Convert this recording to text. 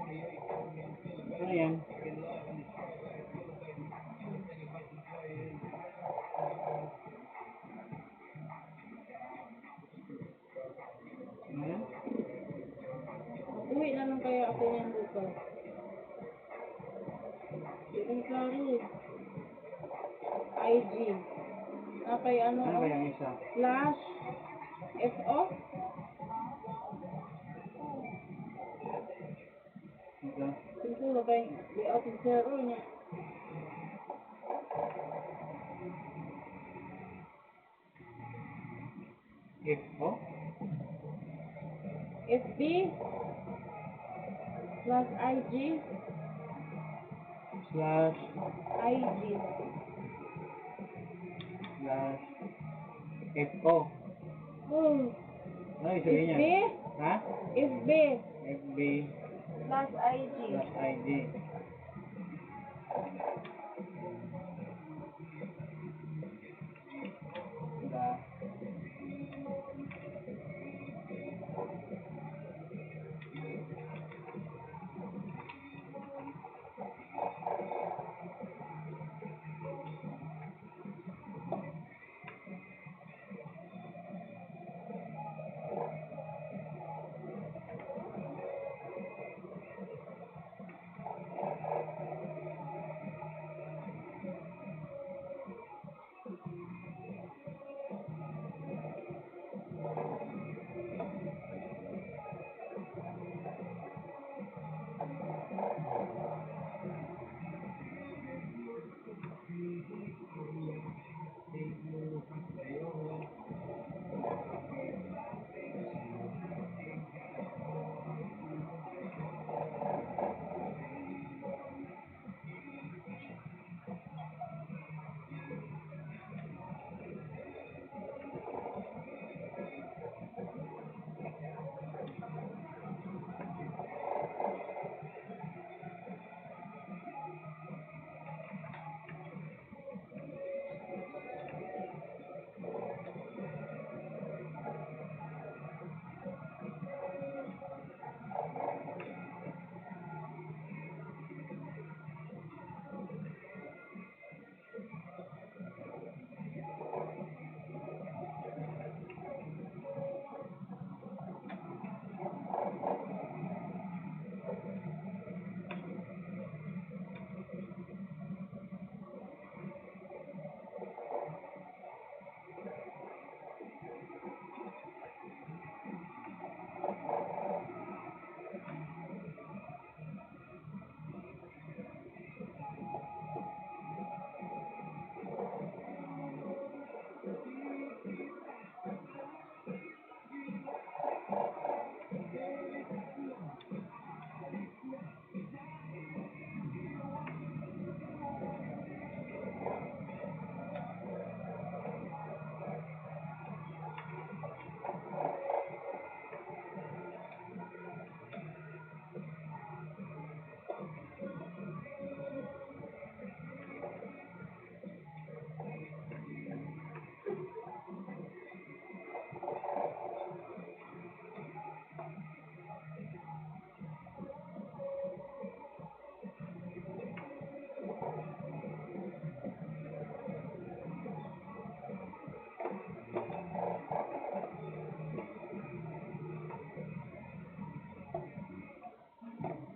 Ano yan? Ano yan? Uwi na lang kaya ako yan bukas. Hindi ko klaro eh. IG. Kay ano, Ano ba yung isa? Flash. FO. Ito? Siguro kay di ating zero niya. FO? FB. Plus IG. Slash IG. slash FO. Oh. Ano yung sabihin FB. niya? Ha? FB. FB Plus IG. slash ID.